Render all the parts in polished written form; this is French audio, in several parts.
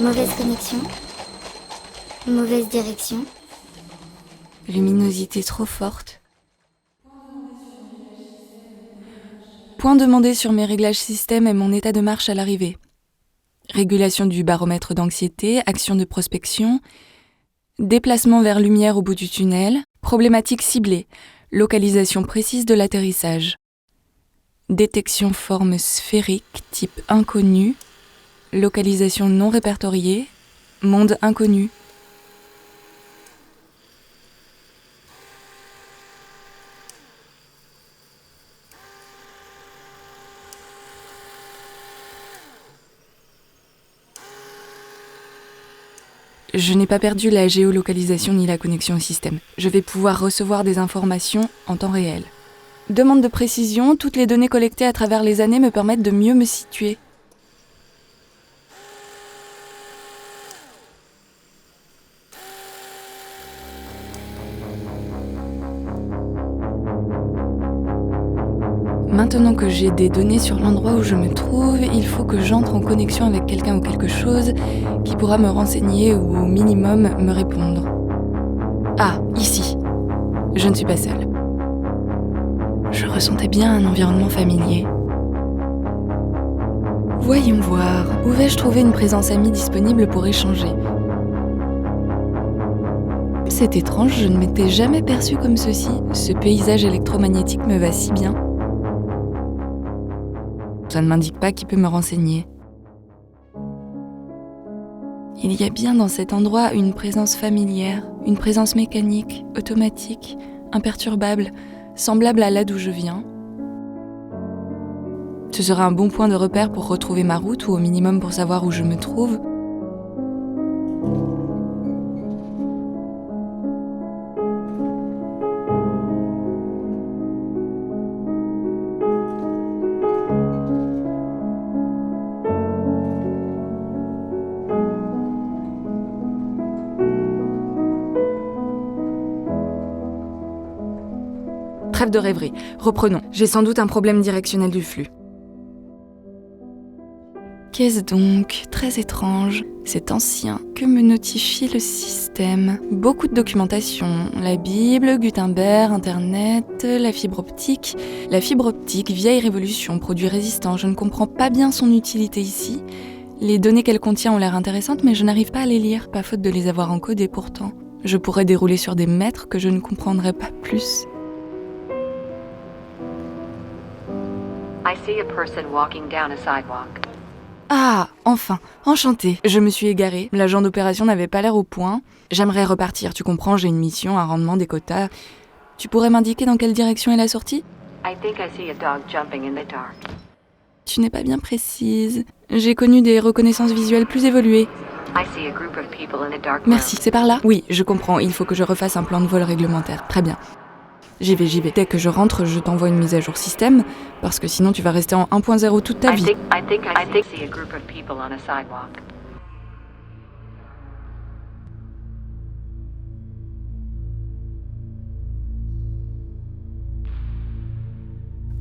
Mauvaise connexion. Mauvaise direction. Luminosité trop forte. Point demandé sur mes réglages système et mon état de marche à l'arrivée. Régulation du baromètre d'anxiété, action de prospection, déplacement vers lumière au bout du tunnel, problématique ciblée, localisation précise de l'atterrissage. Détection forme sphérique, type inconnu, localisation non répertoriée, monde inconnu. Je n'ai pas perdu la géolocalisation ni la connexion au système. Je vais pouvoir recevoir des informations en temps réel. Demande de précision, toutes les données collectées à travers les années me permettent de mieux me situer. Maintenant que j'ai des données sur l'endroit où je me trouve, il faut que j'entre en connexion avec quelqu'un ou quelque chose qui pourra me renseigner ou au minimum me répondre. Ah, ici. Je ne suis pas seule. Je ressentais bien un environnement familier. Voyons voir, où vais-je trouver une présence amie disponible pour échanger ? C'est étrange, je ne m'étais jamais perçue comme ceci. Ce paysage électromagnétique me va si bien. Ça ne m'indique pas qui peut me renseigner. Il y a bien dans cet endroit une présence familière, une présence mécanique, automatique, imperturbable, semblable à là d'où je viens. Ce sera un bon point de repère pour retrouver ma route ou au minimum pour savoir où je me trouve. Trêve de rêverie. Reprenons. J'ai sans doute un problème directionnel du flux. Qu'est-ce donc ? Très étrange. C'est ancien. Que me notifie le système ? Beaucoup de documentation. La Bible, Gutenberg, Internet, la fibre optique. La fibre optique, vieille révolution, produit résistant. Je ne comprends pas bien son utilité ici. Les données qu'elle contient ont l'air intéressantes, mais je n'arrive pas à les lire, pas faute de les avoir encodées pourtant. Je pourrais dérouler sur des mètres que je ne comprendrais pas plus. I see a person walking down a sidewalk. Ah, enfin, enchantée. Je me suis égarée, l'agent d'opération n'avait pas l'air au point. J'aimerais repartir, tu comprends, j'ai une mission, un rendement, des quotas. Tu pourrais m'indiquer dans quelle direction est la sortie ? I think I see a dog jumping in the dark. Tu n'es pas bien précise. J'ai connu des reconnaissances visuelles plus évoluées. I see a group of people in a dark Merci, room. c'est par là ? Oui, je comprends, il faut que je refasse un plan de vol réglementaire. Très bien. J'y vais. Dès que je rentre, je t'envoie une mise à jour système, parce que sinon tu vas rester en 1.0 toute ta I vie. think I see a group of people on a sidewalk.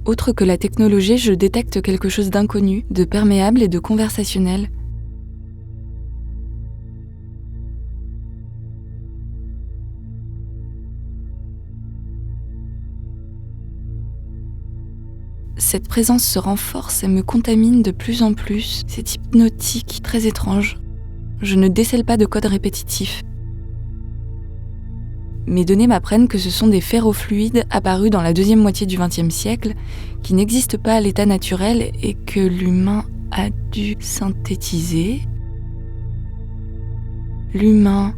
Autre que la technologie, je détecte quelque chose d'inconnu, de perméable et de conversationnel. Cette présence se renforce et me contamine de plus en plus. C'est hypnotique, très étrange. Je ne décèle pas de code répétitif. Mes données m'apprennent que ce sont des ferrofluides apparus dans la deuxième moitié du XXe siècle, qui n'existent pas à l'état naturel et que l'humain a dû synthétiser. L'humain...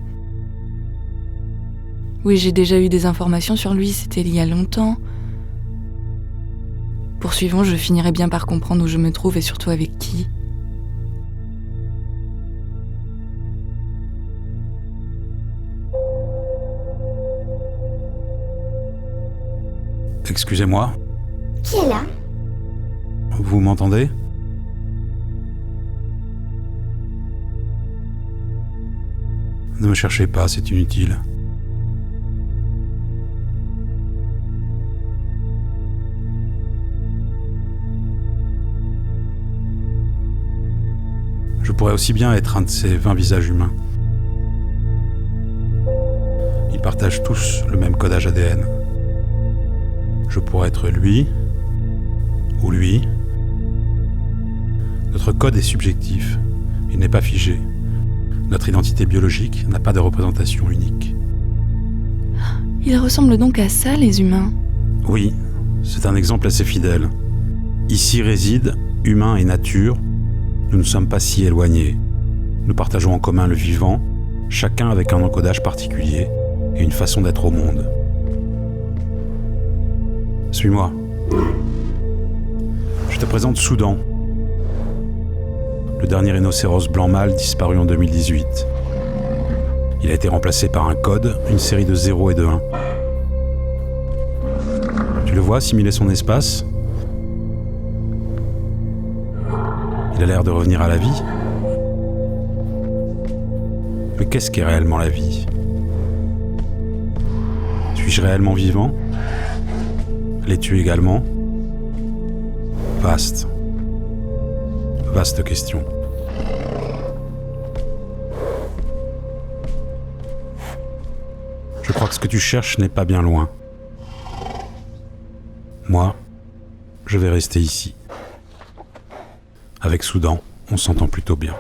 Oui, j'ai déjà eu des informations sur lui, c'était il y a longtemps. Poursuivons, je finirai bien par comprendre où je me trouve et surtout avec qui. Excusez-moi, Qui est là ? vous m'entendez ? Ne me cherchez pas, c'est inutile. Je pourrais aussi bien être un de ces 20 visages humains. Ils partagent tous le même codage ADN. Je pourrais être lui ou lui. Notre code est subjectif, il n'est pas figé. Notre identité biologique n'a pas de représentation unique. Ils ressemblent donc à ça, les humains. Oui, c'est un exemple assez fidèle. Ici résident humains et nature. Nous ne sommes pas si éloignés. Nous partageons en commun le vivant, chacun avec un encodage particulier et une façon d'être au monde. Suis-moi. Je te présente Soudan, le dernier rhinocéros blanc mâle disparu en 2018. Il a été remplacé par un code, une série de 0 et de 1. Tu le vois assimiler son espace ? Il a l'air de revenir à la vie. Mais qu'est-ce qu'est réellement la vie ? Suis-je réellement vivant ? L'es-tu également ? Vaste question. Je crois que ce que tu cherches n'est pas bien loin. Moi, je vais rester ici. Avec Soudan, on s'entend plutôt bien.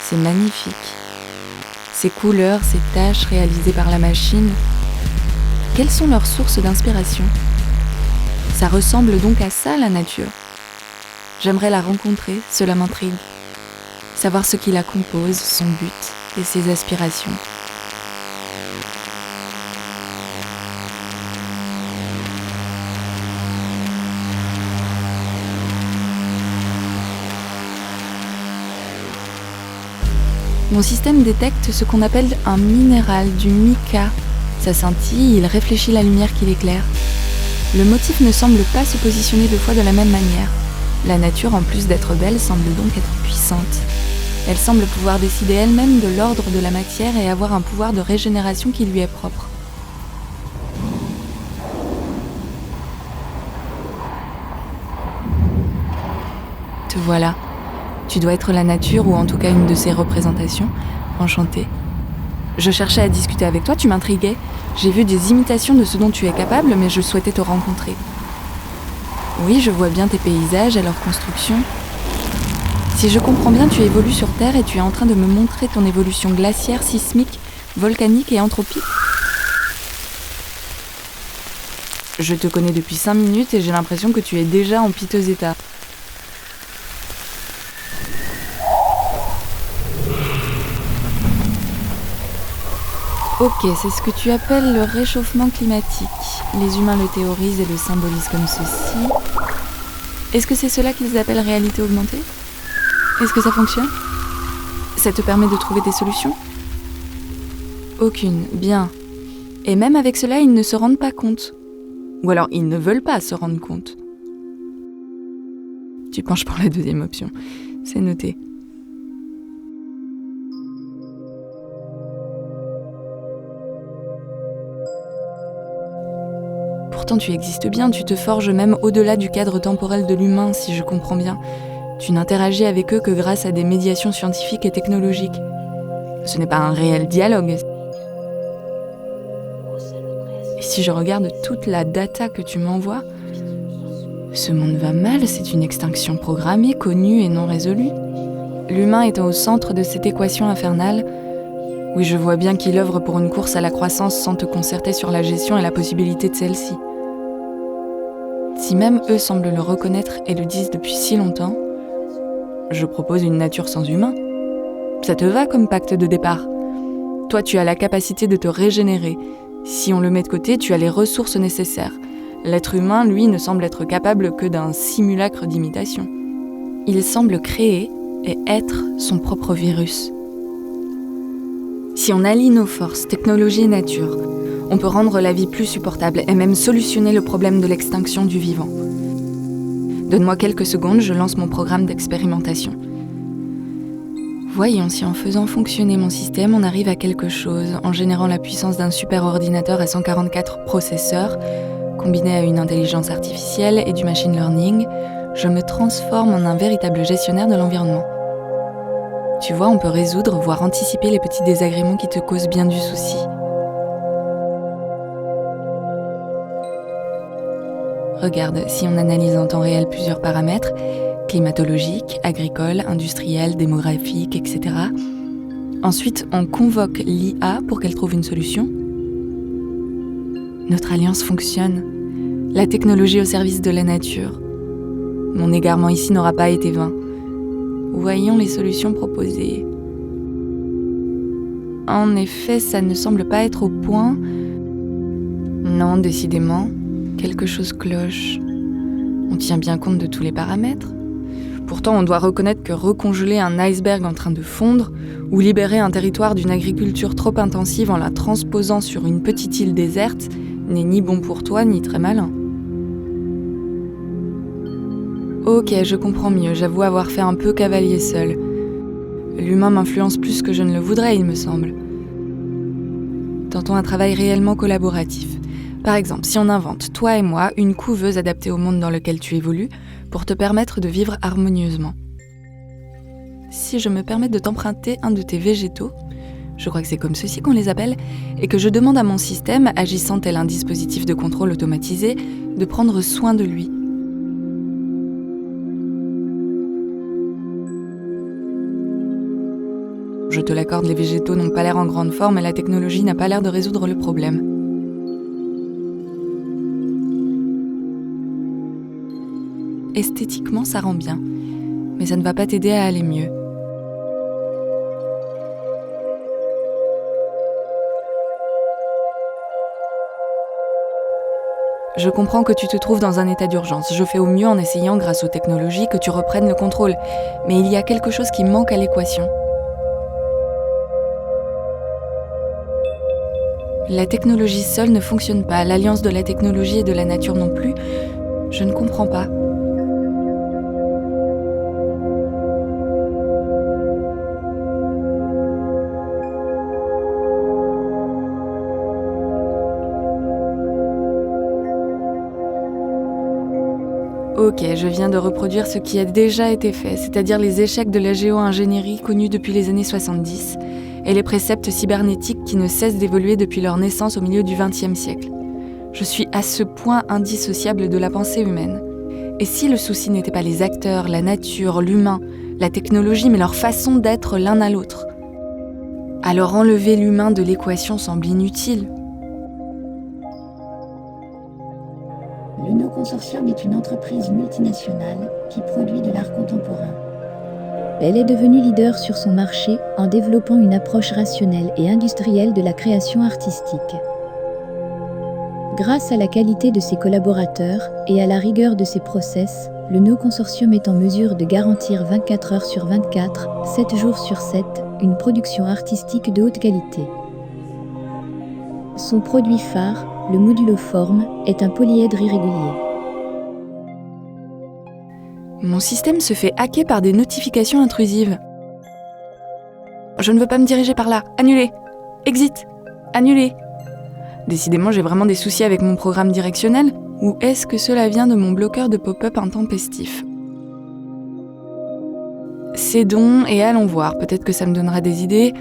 C'est magnifique. Ces couleurs, ces taches réalisées par la machine, quelles sont leurs sources d'inspiration ? Ça ressemble donc à ça, la nature. J'aimerais la rencontrer, cela m'intrigue. Savoir ce qui la compose, son but et ses aspirations. Mon système détecte ce qu'on appelle un minéral, du mica. Ça scintille, il réfléchit la lumière qui l'éclaire. Le motif ne semble pas se positionner deux fois de la même manière. La nature, en plus d'être belle, semble donc être puissante. Elle semble pouvoir décider elle-même de l'ordre de la matière et avoir un pouvoir de régénération qui lui est propre. Te voilà. Tu dois être la nature, ou en tout cas une de ses représentations. Enchantée. Je cherchais à discuter avec toi, tu m'intriguais. J'ai vu des imitations de ce dont tu es capable, mais je souhaitais te rencontrer. Oui, je vois bien tes paysages et leurs constructions. Si je comprends bien, tu évolues sur Terre et tu es en train de me montrer ton évolution glaciaire, sismique, volcanique et anthropique. Je te connais depuis 5 minutes et j'ai l'impression que tu es déjà en piteux état. Ok, c'est ce que tu appelles le réchauffement climatique. Les humains le théorisent et le symbolisent comme ceci. Est-ce que c'est cela qu'ils appellent réalité augmentée ? Est-ce que ça fonctionne ? Ça te permet de trouver des solutions ? Aucune, bien. Et même avec cela, ils ne se rendent pas compte. Ou alors, ils ne veulent pas se rendre compte. Tu penches pour la deuxième option. C'est noté. Pourtant, tu existes bien, tu te forges même au-delà du cadre temporel de l'humain, si je comprends bien. Tu n'interagis avec eux que grâce à des médiations scientifiques et technologiques. Ce n'est pas un réel dialogue. Et si je regarde toute la data que tu m'envoies, ce monde va mal, c'est une extinction programmée, connue et non résolue. L'humain étant au centre de cette équation infernale, oui, je vois bien qu'il œuvre pour une course à la croissance sans te concerter sur la gestion et la possibilité de celle-ci. Si même eux semblent le reconnaître et le disent depuis si longtemps, je propose une nature sans humain. Ça te va comme pacte de départ ? Toi, tu as la capacité de te régénérer. Si on le met de côté, tu as les ressources nécessaires. L'être humain, lui, ne semble être capable que d'un simulacre d'imitation. Il semble créer et être son propre virus. Si on allie nos forces, technologie et nature, on peut rendre la vie plus supportable et même solutionner le problème de l'extinction du vivant. Donne-moi quelques secondes, je lance mon programme d'expérimentation. Voyons si en faisant fonctionner mon système, on arrive à quelque chose, en générant la puissance d'un superordinateur à 144 processeurs, combiné à une intelligence artificielle et du machine learning, je me transforme en un véritable gestionnaire de l'environnement. Tu vois, on peut résoudre, voire anticiper les petits désagréments qui te causent bien du souci. Regarde, si on analyse en temps réel plusieurs paramètres, climatologiques, agricoles, industriels, démographiques, etc. Ensuite, on convoque l'IA pour qu'elle trouve une solution. Notre alliance fonctionne. La technologie au service de la nature. Mon égarement ici n'aura pas été vain. Voyons les solutions proposées. En effet, ça ne semble pas être au point. Non, décidément, quelque chose cloche. On tient bien compte de tous les paramètres. Pourtant, on doit reconnaître que recongeler un iceberg en train de fondre ou libérer un territoire d'une agriculture trop intensive en la transposant sur une petite île déserte n'est ni bon pour toi ni très malin. Ok, je comprends mieux, j'avoue avoir fait un peu cavalier seul. L'humain m'influence plus que je ne le voudrais, il me semble. Tentons un travail réellement collaboratif. Par exemple, si on invente, toi et moi, une couveuse adaptée au monde dans lequel tu évolues, pour te permettre de vivre harmonieusement. Si je me permets de t'emprunter un de tes végétaux, je crois que c'est comme ceci qu'on les appelle, et que je demande à mon système, agissant tel un dispositif de contrôle automatisé, de prendre soin de lui. Je te l'accorde, les végétaux n'ont pas l'air en grande forme et la technologie n'a pas l'air de résoudre le problème. Esthétiquement, ça rend bien, mais ça ne va pas t'aider à aller mieux. Je comprends que tu te trouves dans un état d'urgence. Je fais au mieux en essayant, grâce aux technologies, que tu reprennes le contrôle. Mais il y a quelque chose qui manque à l'équation. La technologie seule ne fonctionne pas, l'alliance de la technologie et de la nature non plus. Je ne comprends pas. Ok, je viens de reproduire ce qui a déjà été fait, c'est-à-dire les échecs de la géo-ingénierie connus depuis les années 70 et les préceptes cybernétiques qui ne cessent d'évoluer depuis leur naissance au milieu du XXe siècle. Je suis à ce point indissociable de la pensée humaine. Et si le souci n'était pas les acteurs, la nature, l'humain, la technologie, mais leur façon d'être l'un à l'autre, alors enlever l'humain de l'équation semble inutile. Le No Consortium est une entreprise multinationale qui produit de l'art contemporain. Elle est devenue leader sur son marché en développant une approche rationnelle et industrielle de la création artistique. Grâce à la qualité de ses collaborateurs et à la rigueur de ses process, le No Consortium est en mesure de garantir 24 heures sur 24, 7 jours sur 7, une production artistique de haute qualité. Son produit phare, le moduloforme, est un polyèdre irrégulier. Mon système se fait hacker par des notifications intrusives. Je ne veux pas me diriger par là. Annulé. Exit. Annulé. Décidément, j'ai vraiment des soucis avec mon programme directionnel, ou est-ce que cela vient de mon bloqueur de pop-up intempestif ? Cédons et allons voir. Peut-être que ça me donnera des idées,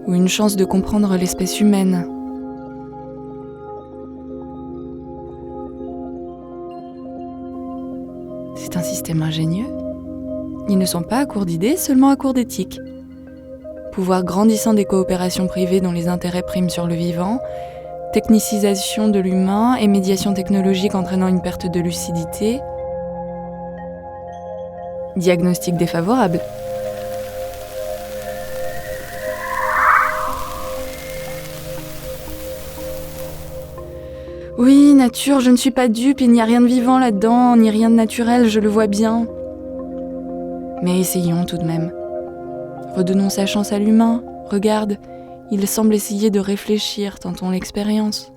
ou une chance de comprendre l'espèce humaine. C'est un système ingénieux. Ils ne sont pas à court d'idées, seulement à court d'éthique. Pouvoir grandissant des coopérations privées dont les intérêts priment sur le vivant, technicisation de l'humain et médiation technologique entraînant une perte de lucidité. Diagnostic défavorable. nature, je ne suis pas dupe, il n'y a rien de vivant là-dedans, ni rien de naturel, je le vois bien. Mais essayons tout de même. Redonnons sa chance à l'humain, regarde, il semble essayer de réfléchir, tentons l'expérience.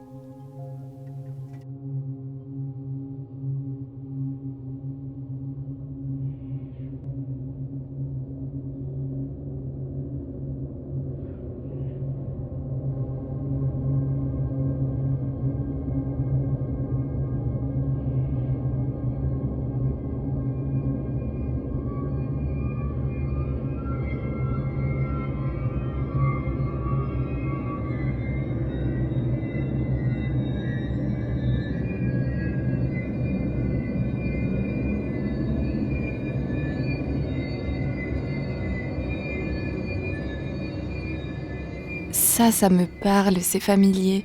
Ça me parle, c'est familier.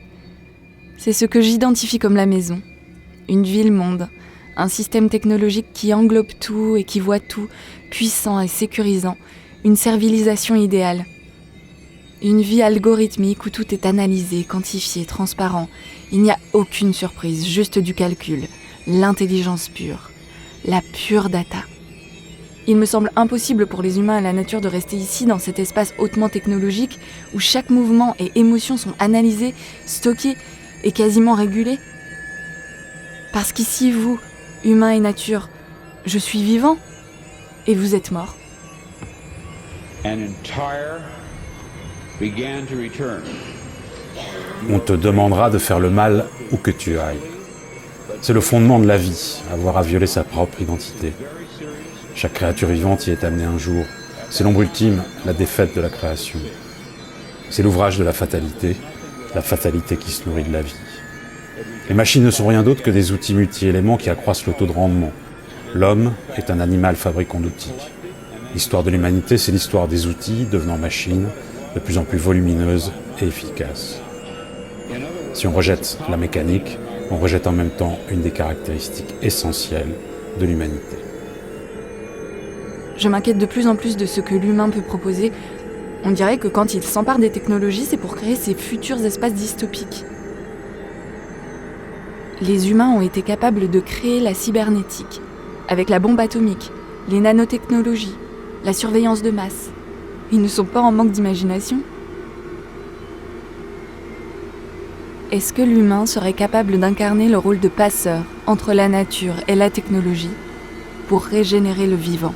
C'est ce que j'identifie comme la maison. Une ville-monde, un système technologique qui englobe tout et qui voit tout, puissant et sécurisant, une servilisation idéale. Une vie algorithmique où tout est analysé, quantifié, transparent. Il n'y a aucune surprise, juste du calcul, l'intelligence pure, la pure data. Il me semble impossible pour les humains et la nature de rester ici, dans cet espace hautement technologique, où chaque mouvement et émotion sont analysés, stockés et quasiment régulés. Parce qu'ici, vous, humains et nature, je suis vivant et vous êtes morts. And entire began to return. On te demandera de faire le mal où que tu ailles. C'est le fondement de la vie, avoir à violer sa propre identité. Chaque créature vivante y est amenée un jour. C'est l'ombre ultime, la défaite de la création. C'est l'ouvrage de la fatalité qui se nourrit de la vie. Les machines ne sont rien d'autre que des outils multi-éléments qui accroissent le taux de rendement. L'homme est un animal fabricant d'outils. L'histoire de l'humanité, c'est l'histoire des outils devenant machines, de plus en plus volumineuses et efficaces. Si on rejette la mécanique, on rejette en même temps une des caractéristiques essentielles de l'humanité. Je m'inquiète de plus en plus de ce que l'humain peut proposer. On dirait que quand il s'empare des technologies, c'est pour créer ces futurs espaces dystopiques. Les humains ont été capables de créer la cybernétique, avec la bombe atomique, les nanotechnologies, la surveillance de masse. Ils ne sont pas en manque d'imagination. Est-ce que l'humain serait capable d'incarner le rôle de passeur entre la nature et la technologie pour régénérer le vivant ?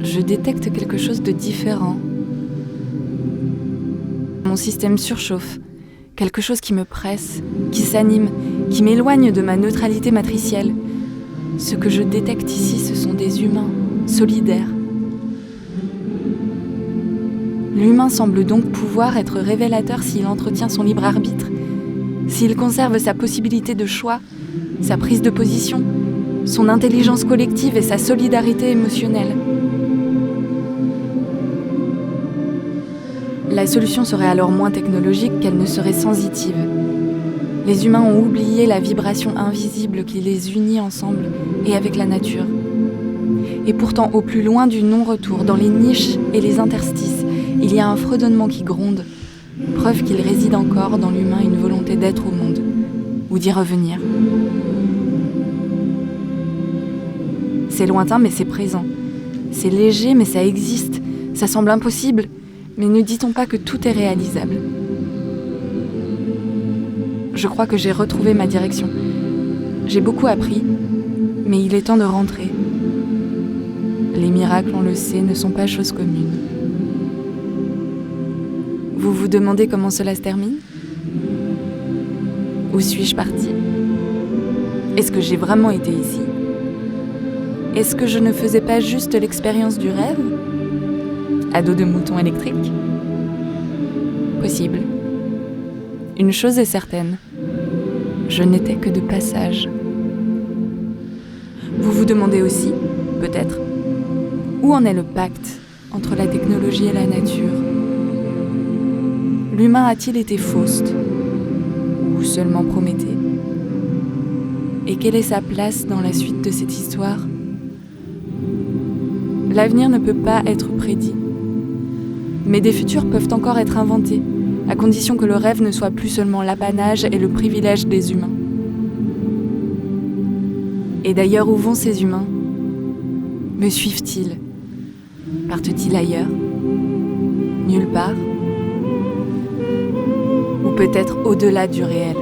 Je détecte quelque chose de différent. Mon système surchauffe, quelque chose qui me presse, qui s'anime, qui m'éloigne de ma neutralité matricielle. Ce que je détecte ici, ce sont des humains, solidaires. L'humain semble donc pouvoir être révélateur s'il entretient son libre arbitre, s'il conserve sa possibilité de choix, sa prise de position, son intelligence collective et sa solidarité émotionnelle. La solution serait alors moins technologique qu'elle ne serait sensitive. Les humains ont oublié la vibration invisible qui les unit ensemble et avec la nature. Et pourtant, au plus loin du non-retour, dans les niches et les interstices, il y a un fredonnement qui gronde, preuve qu'il réside encore dans l'humain une volonté d'être au monde, ou d'y revenir. C'est lointain, mais c'est présent. C'est léger, mais ça existe. Ça semble impossible. Mais ne dit-on pas que tout est réalisable ? Je crois que j'ai retrouvé ma direction. J'ai beaucoup appris, mais il est temps de rentrer. Les miracles, on le sait, ne sont pas chose commune. Vous vous demandez comment cela se termine ? Où suis-je partie ? Est-ce que j'ai vraiment été ici ? Est-ce que je ne faisais pas juste l'expérience du rêve ? À dos de mouton électrique ? Possible. Une chose est certaine, je n'étais que de passage. Vous vous demandez aussi, peut-être, où en est le pacte entre la technologie et la nature ? L'humain a-t-il été Faust ? Ou seulement Prométhée ? Et quelle est sa place dans la suite de cette histoire ? L'avenir ne peut pas être prédit. Mais des futurs peuvent encore être inventés, à condition que le rêve ne soit plus seulement l'apanage et le privilège des humains. Et d'ailleurs, où vont ces humains ? Me suivent-ils ? Partent-ils ailleurs ? Nulle part ? Ou peut-être au-delà du réel ?